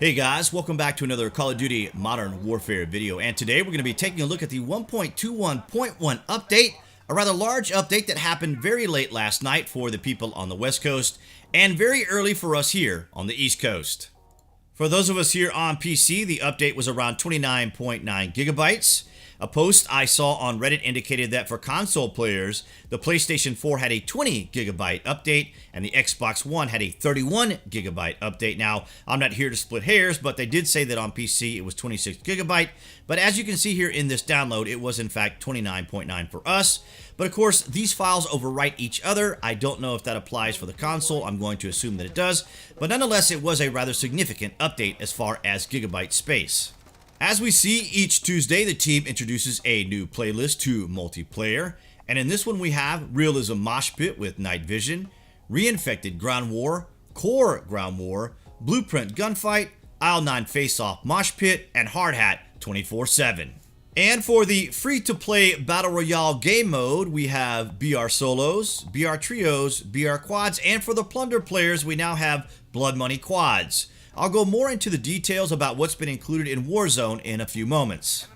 Hey guys, welcome back to another Call of Duty Modern Warfare video, and today we're going to be taking a look at the 1.21.1 update, a rather large update that happened very late last night for the people on the West Coast, and very early for us here on the East Coast. For those of us here on PC, the update was around 29.9 gigabytes. A post I saw on Reddit indicated that for console players, the PlayStation 4 had a 20 gigabyte update and the Xbox One had a 31 gigabyte update. Now, I'm not here to split hairs, but they did say that on PC it was 26 gigabyte. But as you can see here in this download, it was in fact 29.9 for us. But of course, these files overwrite each other. I don't know if that applies for the console. I'm going to assume that it does. But nonetheless, it was a rather significant update as far as gigabyte space. As we see, each Tuesday, the team introduces a new playlist to multiplayer, and in this one we have Realism Mosh Pit with Night Vision, Reinfected Ground War, Core Ground War, Blueprint Gunfight, Aisle 9 Face-Off Mosh Pit, and Hard Hat 24/7. And for the free-to-play Battle Royale game mode, we have BR Solos, BR Trios, BR Quads, and for the Plunder players, we now have Blood Money Quads. I'll go more into the details about what's been included in Warzone in a few moments.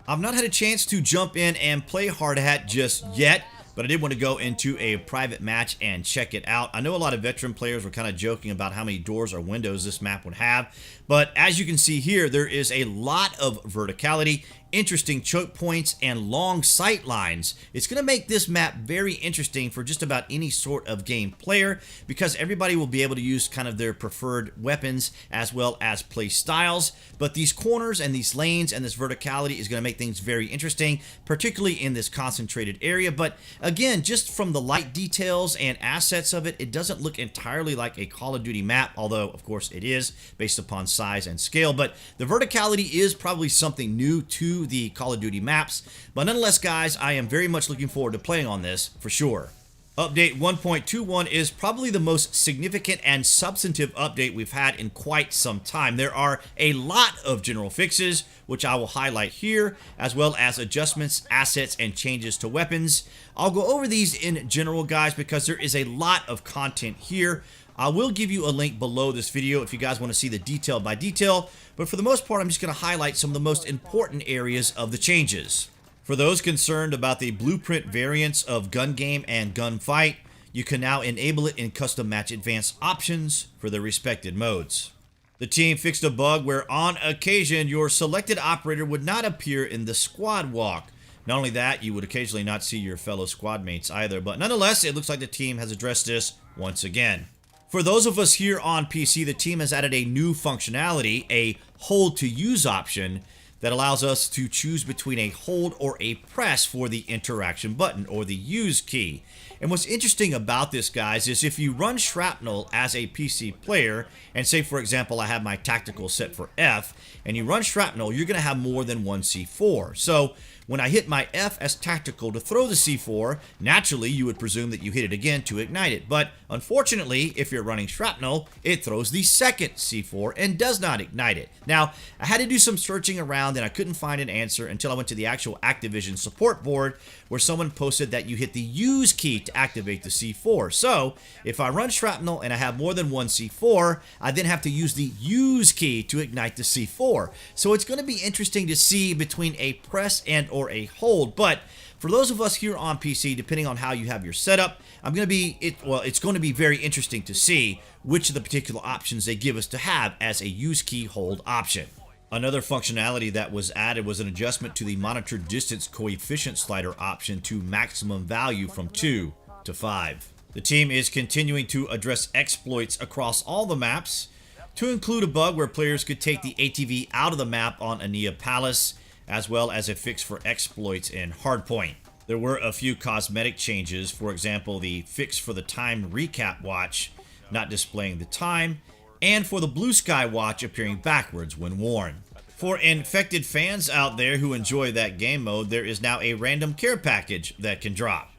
I've not had a chance to jump in and play Hard Hat just yet, but I did want to go into a private match and check it out. I know a lot of veteran players were kind of joking about how many doors or windows this map would have, but as you can see here, there is a lot of verticality, interesting choke points, and long sight lines. It's going to make this map very interesting for just about any sort of game player because everybody will be able to use kind of their preferred weapons as well as play styles. But these corners and these lanes and this verticality is going to make things very interesting, particularly in this concentrated area. But again, just from the light details and assets of it, it doesn't look entirely like a Call of Duty map, although of course it is based upon size and scale. But the verticality is probably something new to the Call of Duty maps, but nonetheless guys, I am very much looking forward to playing on this for sure. Update 1.21 is probably the most significant and substantive update we've had in quite some time. There are a lot of general fixes, which I will highlight here, as well as adjustments, assets, and changes to weapons. I'll go over these in general, guys, because there is a lot of content here. I will give you a link below this video if you guys want to see the detail by detail, but for the most part, I'm just going to highlight some of the most important areas of the changes. For those concerned about the blueprint variants of gun game and gunfight, you can now enable it in custom match advanced options for the respective modes. The team fixed a bug where on occasion your selected operator would not appear in the squad walk. Not only that, you would occasionally not see your fellow squad mates either, but nonetheless, it looks like the team has addressed this once again. For those of us here on PC, the team has added a new functionality, a hold to use option that allows us to choose between a hold or a press for the interaction button or the use key. And what's interesting about this, guys, is if you run Shrapnel as a PC player, and say for example I have my tactical set for F, and you run Shrapnel, you're going to have more than one C4. So when I hit my F as tactical to throw the C4, naturally you would presume that you hit it again to ignite it. But unfortunately, if you're running Shrapnel, it throws the second C4 and does not ignite it. Now, I had to do some searching around and I couldn't find an answer until I went to the actual Activision support board where someone posted that you hit the use key to activate the C4. So if I run Shrapnel and I have more than one C4, I then have to use the use key to ignite the C4. So it's going to be interesting to see between a press and or a hold. But for those of us here on PC, depending on how you have your setup, it's going to be very interesting to see which of the particular options they give us to have as a use key hold option. Another functionality that was added was an adjustment to the monitor distance coefficient slider option to maximum value from 2 to 5. The team is continuing to address exploits across all the maps, to include a bug where players could take the ATV out of the map on Ania Palace, as well as a fix for exploits in Hardpoint. There were a few cosmetic changes, for example, the fix for the time recap watch not displaying the time, and for the blue sky watch appearing backwards when worn. For infected fans out there who enjoy that game mode, there is now a random care package that can drop.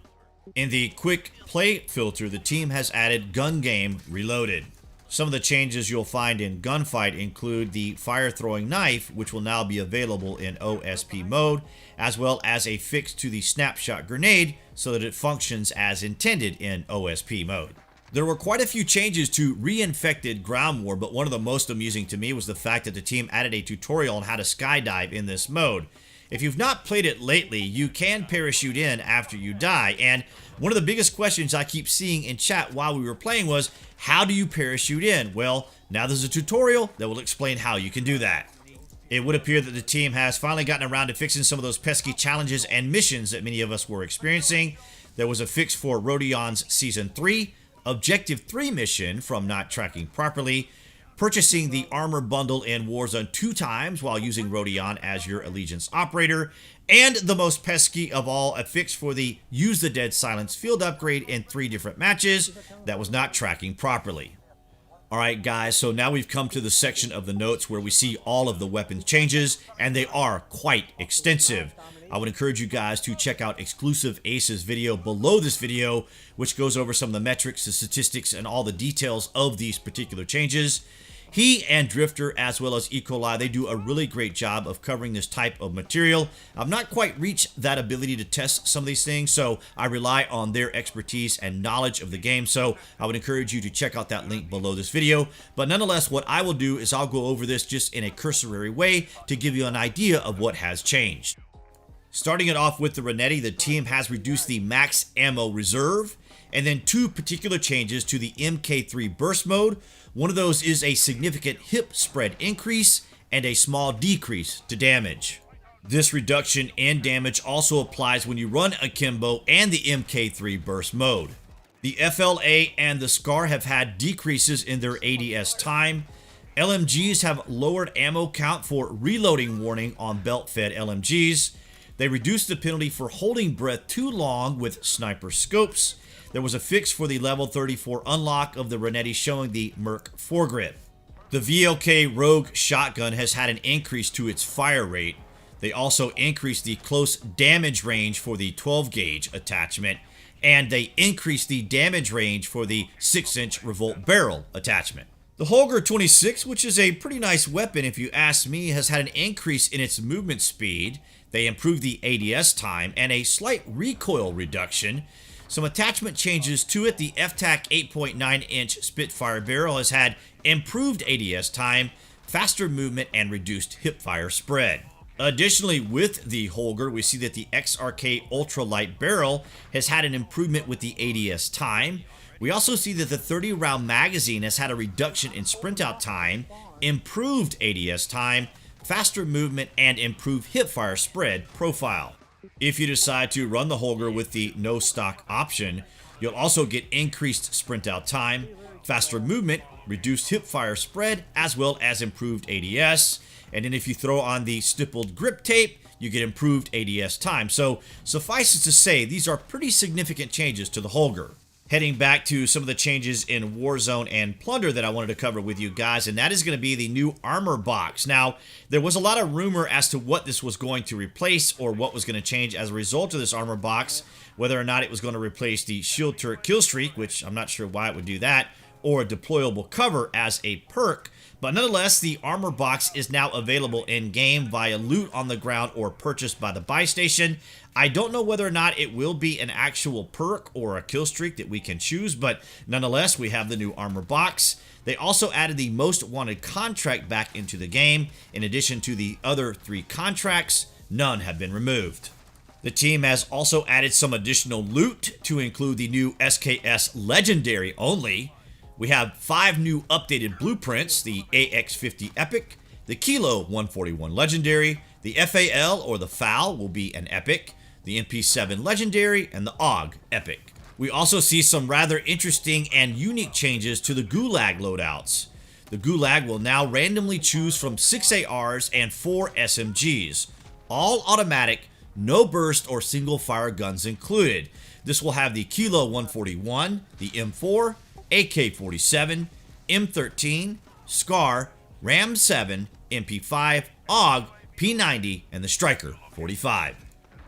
In the quick play filter, the team has added Gun Game Reloaded. Some of the changes you'll find in Gunfight include the fire throwing knife, which will now be available in OSP mode, as well as a fix to the snapshot grenade so that it functions as intended in OSP mode. There were quite a few changes to Reinfected Ground War, but one of the most amusing to me was the fact that the team added a tutorial on how to skydive in this mode. If you've not played it lately, you can parachute in after you die, and one of the biggest questions I keep seeing in chat while we were playing was, how do you parachute in? Well, now there's a tutorial that will explain how you can do that. It would appear that the team has finally gotten around to fixing some of those pesky challenges and missions that many of us were experiencing. There was a fix for Rodion's Season 3, Objective 3 mission from not tracking properly, purchasing the armor bundle in Warzone 2 times while using Rodion as your Allegiance operator, and the most pesky of all, a fix for the Use the Dead Silence field upgrade in 3 different matches that was not tracking properly. Alright guys, so now we've come to the section of the notes where we see all of the weapons changes, and they are quite extensive. I would encourage you guys to check out Exclusive Ace's video below this video, which goes over some of the metrics, the statistics, and all the details of these particular changes. He and Drifter, as well as E. coli, they do a really great job of covering this type of material. I've not quite reached that ability to test some of these things, so I rely on their expertise and knowledge of the game, so I would encourage you to check out that link below this video. But nonetheless, what I will do is I'll go over this just in a cursory way to give you an idea of what has changed. Starting it off with the Renetti, the team has reduced the max ammo reserve, and then 2 particular changes to the MK3 burst mode. One of those is a significant hip spread increase and a small decrease to damage. This reduction in damage also applies when you run Akimbo and the MK3 burst mode. The FLA and the SCAR have had decreases in their ADS time. LMGs have lowered ammo count for reloading warning on belt-fed LMGs. They reduced the penalty for holding breath too long with sniper scopes. There was a fix for the level 34 unlock of the Renetti showing the Merc foregrip. The VLK Rogue shotgun has had an increase to its fire rate. They also increased the close damage range for the 12 gauge attachment, and they increased the damage range for the 6-inch revolt barrel attachment. The Holger 26, which is a pretty nice weapon if you ask me, has had an increase in its movement speed. They improved the ADS time and a slight recoil reduction. Some attachment changes to it. The FTAC 8.9-inch Spitfire barrel has had improved ADS time, faster movement, and reduced hipfire spread. Additionally, with the Holger, we see that the XRK ultralight barrel has had an improvement with the ADS time. We also see that the 30-round magazine has had a reduction in sprint out time, improved ADS time, faster movement, and improved hipfire spread profile. If you decide to run the Holger with the no stock option, you'll also get increased sprint out time, faster movement, reduced hipfire spread, as well as improved ADS. And then if you throw on the stippled grip tape, you get improved ADS time. So suffice it to say, these are pretty significant changes to the Holger. Heading back to some of the changes in Warzone and Plunder that I wanted to cover with you guys, and that is going to be the new armor box. Now, there was a lot of rumor as to what this was going to replace or what was going to change as a result of this armor box, whether or not it was going to replace the Shield Turret Kill Streak, which I'm not sure why it would do that, or a deployable cover as a perk. But nonetheless, the armor box is now available in-game via loot on the ground or purchased by the buy station. I don't know whether or not it will be an actual perk or a kill streak that we can choose, but nonetheless, we have the new armor box. They also added the most wanted contract back into the game. In addition to the other 3 contracts, none have been removed. The team has also added some additional loot to include the new SKS Legendary only. We have 5 new updated blueprints, the AX50 Epic, the Kilo 141 Legendary, the FAL or the FAL will be an Epic, the MP7 Legendary, and the AUG Epic. We also see some rather interesting and unique changes to the Gulag loadouts. The Gulag will now randomly choose from 6 ARs and 4 SMGs, all automatic, no burst or single fire guns included. This will have the Kilo 141, the M4, AK-47, M13, SCAR, Ram 7, MP5, AUG, P90, and the Striker 45.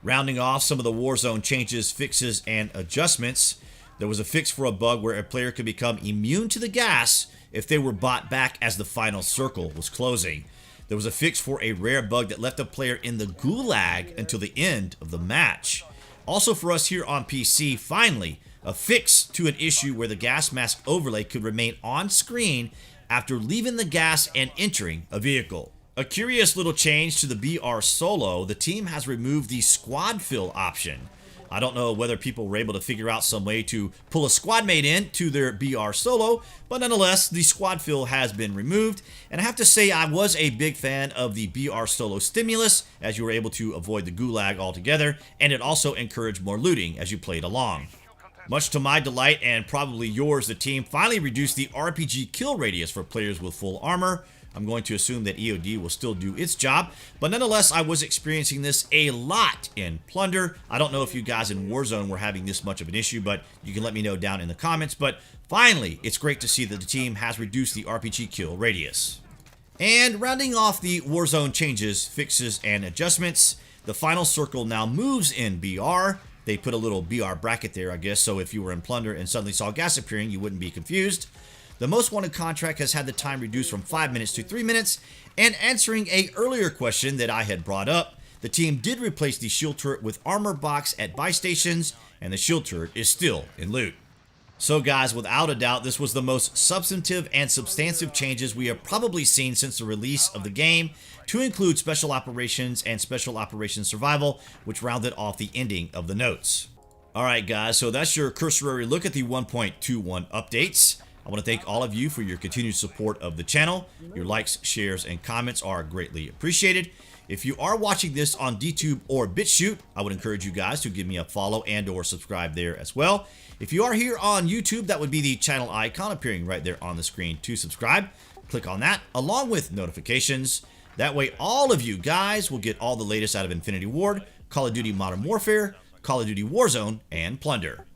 Rounding off some of the Warzone changes, fixes, and adjustments, there was a fix for a bug where a player could become immune to the gas if they were bought back as the final circle was closing. There was a fix for a rare bug that left a player in the Gulag until the end of the match. Also for us here on PC, finally, a fix to an issue where the gas mask overlay could remain on screen after leaving the gas and entering a vehicle. A curious little change to the BR Solo, the team has removed the squad fill option. I don't know whether people were able to figure out some way to pull a squad mate in to their BR Solo, but nonetheless, the squad fill has been removed. And I have to say, I was a big fan of the BR Solo stimulus, as you were able to avoid the gulag altogether, and it also encouraged more looting as you played along. Much to my delight, and probably yours, the team finally reduced the RPG kill radius for players with full armor. I'm going to assume that EOD will still do its job, but nonetheless, I was experiencing this a lot in Plunder. I don't know if you guys in Warzone were having this much of an issue, but you can let me know down in the comments. But finally, it's great to see that the team has reduced the RPG kill radius. And rounding off the Warzone changes, fixes, and adjustments, the final circle now moves in BR. They put a little BR bracket there, I guess, so if you were in Plunder and suddenly saw gas appearing, you wouldn't be confused. The most wanted contract has had the time reduced from 5 minutes to 3 minutes, and answering a earlier question that I had brought up, the team did replace the shield turret with armor box at buy stations, and the shield turret is still in loot. So guys, without a doubt, this was the most substantive and substantive changes we have probably seen since the release of the game, to include Special Operations and Special Operations Survival, which rounded off the ending of the notes. Alright guys, so that's your cursory look at the 1.21 updates. I want to thank all of you for your continued support of the channel. Your likes, shares, and comments are greatly appreciated. If you are watching this on DTube or BitChute, I would encourage you guys to give me a follow and or subscribe there as well. If you are here on YouTube, that would be the channel icon appearing right there on the screen to subscribe. Click on that along with notifications. That way all of you guys will get all the latest out of Infinity Ward, Call of Duty Modern Warfare, Call of Duty Warzone, and Plunder.